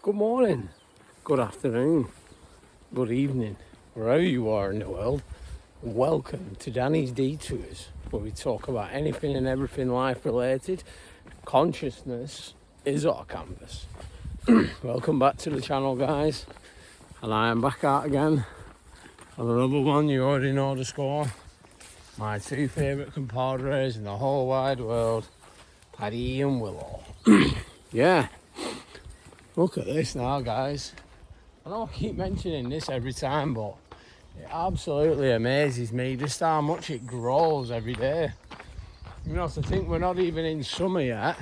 Good morning, good afternoon, good evening, wherever you are in the world. Welcome to Danny's Detours, where we talk about anything and everything life related. Consciousness is our canvas. Welcome back to the channel, guys, and I am back out again on another one. You already know the score. My two favourite compadres in the whole wide world, Paddy and Willow. Yeah. Look at this now, guys. I know I keep mentioning this every time, but it absolutely amazes me just how much it grows every day. You know, to think we're not even in summer yet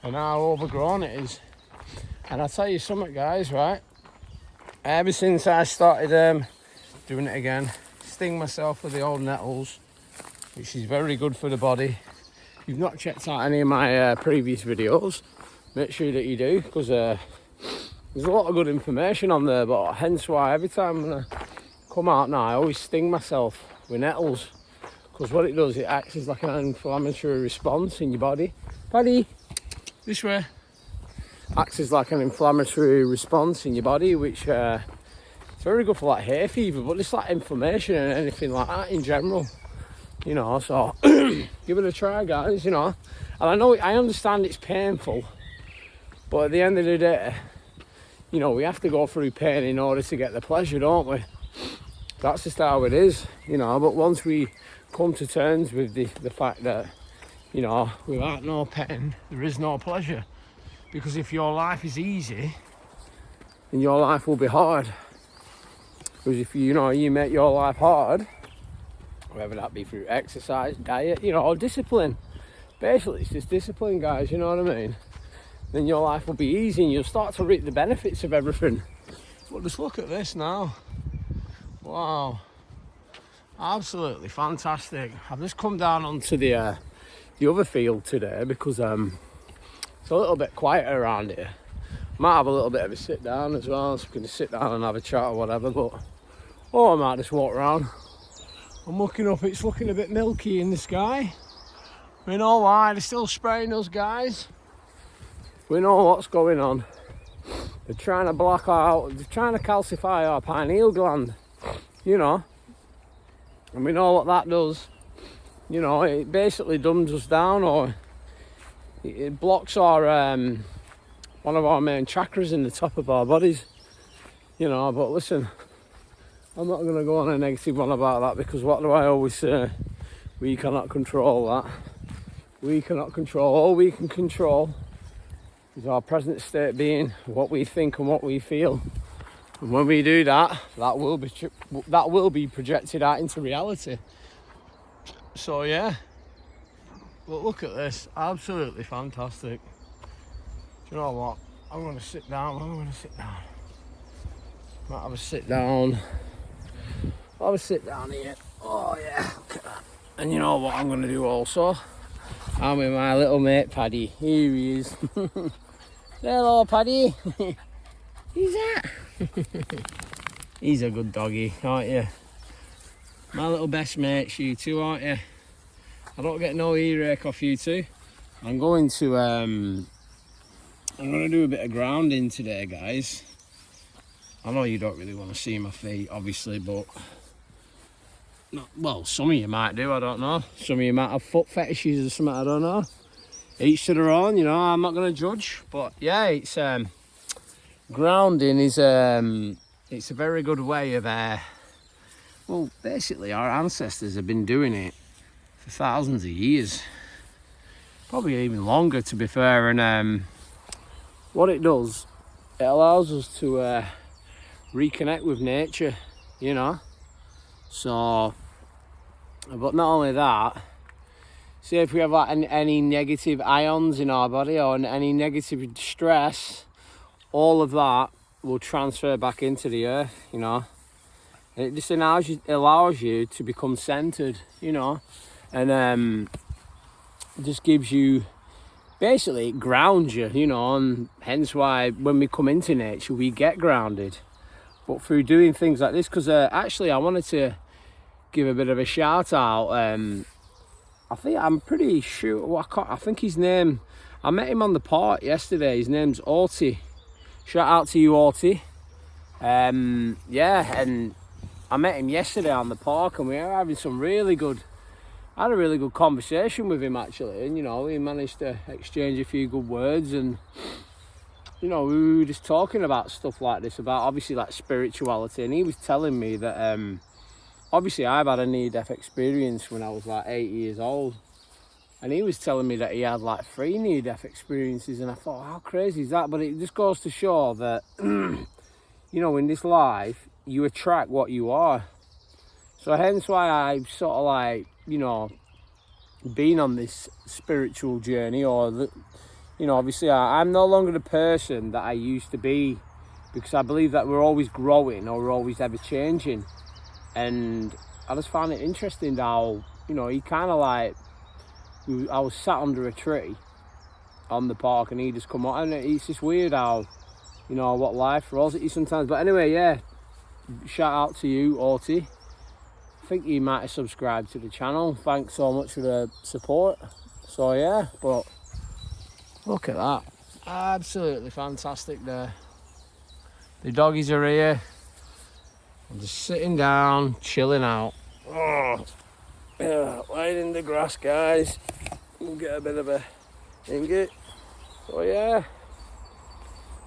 and how overgrown it is. And I'll tell you something, guys, right? Ever since I started doing it again, sting myself with the old nettles, which is very good for the body. If you've not checked out any of my previous videos, make sure that you do, because there's a lot of good information on there, but hence why every time when I come out now, I always sting myself with nettles, because what it does, it acts as like an inflammatory response in your body. Paddy, this way. Acts as like an inflammatory response in your body, which it's very good for like hay fever, but it's like inflammation and anything like that in general, you know. So give it a try, guys, you know. And I understand it's painful, but at the end of the day, you know, we have to go through pain in order to get the pleasure, don't we? That's just how it is, you know. But once we come to terms with the fact that, you know, without no pain, there is no pleasure. Because if your life is easy, then your life will be hard. Because if you make your life hard, whether that be through exercise, diet, you know, or discipline. Basically, it's just discipline, guys, you know what I mean? Then your life will be easy and you'll start to reap the benefits of everything. But just look at this now. Wow. Absolutely fantastic. I've just come down onto the other field today because it's a little bit quieter around here. Might have a little bit of a sit down as well, so we can just sit down and have a chat or whatever, but I might just walk around. I'm looking up, it's looking a bit milky in the sky. We know why, they're still spraying us, guys. We know what's going on. They're trying to block out, they're trying to calcify our pineal gland, you know. And we know what that does. You know, it basically dumbs us down, or it blocks our one of our main chakras in the top of our bodies. You know, but listen, I'm not going to go on a negative one about that, because what do I always say? We cannot control that. We cannot control. All we can control is our present state being, what we think and what we feel. And when we do that, that will be projected out into reality. So yeah, but look at this, absolutely fantastic. Do you know what? I'm going to sit down. Might have a sit down. I'll have a sit down here. Oh yeah, look at that. And you know what I'm going to do also? I'm with my little mate Paddy. Here he is. Hello, Paddy. Who's that? He's a good doggy, aren't you? My little best mates, you two, aren't you? I don't get no earache off you two. I'm going to do a bit of grounding today, guys. I know you don't really want to see my feet, obviously, but well, some of you might do, I don't know. Some of you might have foot fetishes or something, I don't know. Each to their own, you know, I'm not going to judge. But yeah, it's grounding is it's a very good way of well, basically our ancestors have been doing it for thousands of years, probably even longer, to be fair. And what it does, it allows us to reconnect with nature, you know. So, but not only that, see, if we have like any negative ions in our body or any negative stress, all of that will transfer back into the earth, you know. It just allows you to become centered, you know, and just gives you, basically it grounds you, you know. And hence why when we come into nature we get grounded, but through doing things like this. Because actually I wanted to give a bit of a shout out. I'm pretty sure, I think his name, I met him on the park yesterday. His name's Oti. shout out to you, Orty. Yeah, and I met him yesterday on the park, and we were having some really good. I had a really good conversation with him actually, and you know, we managed to exchange a few good words, and you know, we were just talking about stuff like this, about obviously like spirituality, and he was telling me that obviously I've had a near-death experience when I was like 8 years old, and he was telling me that he had like 3 near-death experiences, and I thought, how crazy is that? But it just goes to show that you know, in this life you attract what you are. So hence why I've sort of like, you know, been on this spiritual journey, or you know, obviously I'm no longer the person that I used to be, because I believe that we're always growing, or we're always ever changing. And I just found it interesting how, you know, he kind of like, I was sat under a tree on the park, and he just come on, and it's just weird how, you know, what life throws at you sometimes. But anyway, yeah, shout out to you, Orty. I think you might have subscribed to the channel. Thanks so much for the support. So yeah, but look at that, absolutely fantastic there. The doggies are here. I'm just sitting down, chilling out. Oh, yeah, lying in the grass, guys. We'll get a bit of a ingot. So yeah,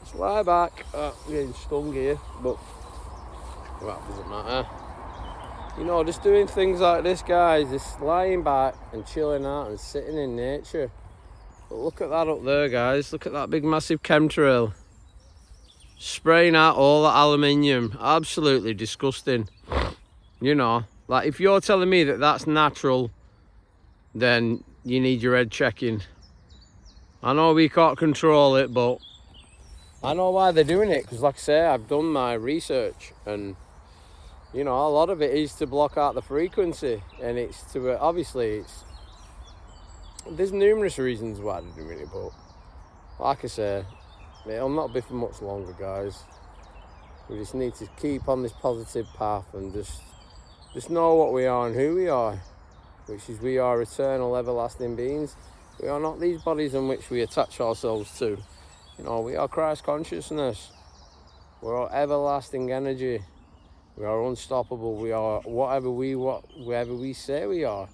just lie back. Oh, I'm getting stung here, but well, that doesn't matter. You know, just doing things like this, guys, just lying back and chilling out and sitting in nature. But look at that up there, guys. Look at that big massive chemtrail spraying out all that aluminium. Absolutely disgusting. You know, like, if you're telling me that that's natural, then you need your head checking. I know we can't control it, but I know why they're doing it, because like I say, I've done my research, and you know, a lot of it is to block out the frequency, and it's to obviously there's numerous reasons why they're doing it, but like I say, it'll not be for much longer, guys. We just need to keep on this positive path and just know what we are and who we are, which is we are eternal, everlasting beings. We are not these bodies in which we attach ourselves to. You know, we are Christ consciousness. We're everlasting energy. We are unstoppable. We are whatever we say we are,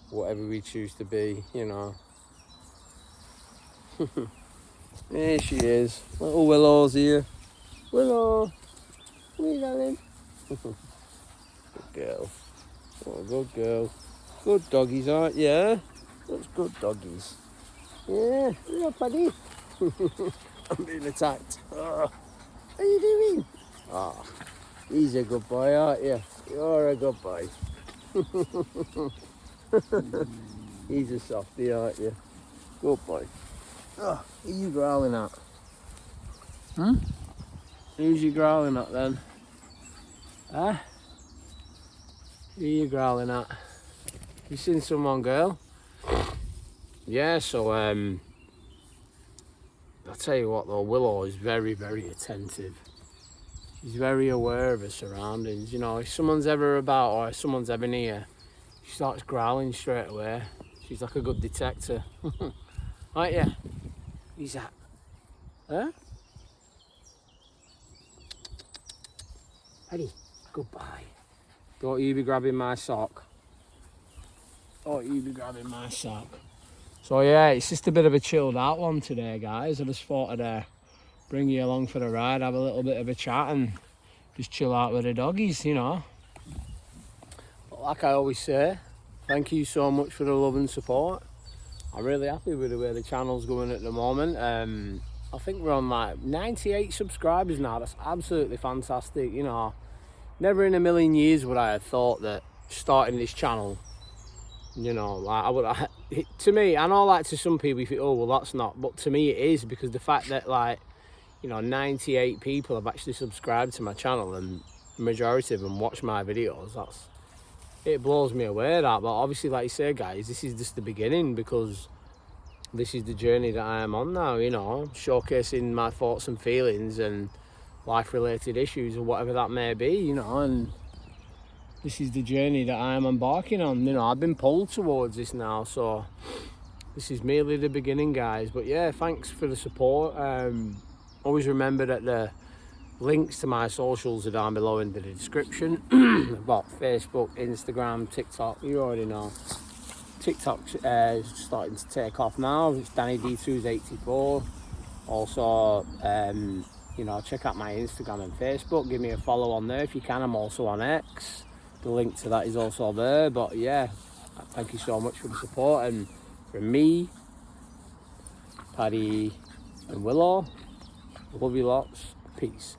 whatever we choose to be, you know. Here she is, little Willow's here. Willow, where darling? Good girl. Oh, good girl. Good doggies, aren't you? That's good doggies. Yeah, look, buddy. I'm being attacked. Oh, what are you doing? Oh. He's a good boy, aren't you? You're a good boy. He's a softie, aren't you? Good boy. Oh, who are you growling at? Hmm? Who's you growling at then? Huh? Who are you growling at? You seen someone, girl? Yeah, so I'll tell you what though, Willow is very, very attentive. She's very aware of her surroundings. You know, if someone's ever about, or if someone's ever near, she starts growling straight away. She's like a good detector. Aren't you? Who's that? Huh? Eddie, goodbye. Don't you be grabbing my sock. Don't you be grabbing my sock. So yeah, it's just a bit of a chilled out one today, guys. I just thought I'd bring you along for the ride, have a little bit of a chat and just chill out with the doggies, you know. But like I always say, thank you so much for the love and support. I'm really happy with the way the channel's going at the moment. I think we're on like 98 subscribers now. That's absolutely fantastic, you know. Never in a million years would I have thought that starting this channel, you know, like to me, I know like to some people you think, oh well that's not, but to me it is, because the fact that like, you know, 98 people have actually subscribed to my channel and the majority of them watch my videos, it blows me away that. But obviously, like you say, guys, this is just the beginning, because this is the journey that I am on now, you know, showcasing my thoughts and feelings and life related issues or whatever that may be, you know, and this is the journey that I am embarking on. You know, I've been pulled towards this now, so this is merely the beginning, guys. But yeah, thanks for the support. Always remember that the links to my socials are down below in the description. I've got Facebook, Instagram, TikTok. You already know. TikTok's starting to take off now. It's Danny D2s84. Also, check out my Instagram and Facebook. Give me a follow on there if you can. I'm also on X. The link to that is also there. But yeah, thank you so much for the support. And from me, Paddy and Willow, love you lots. Peace.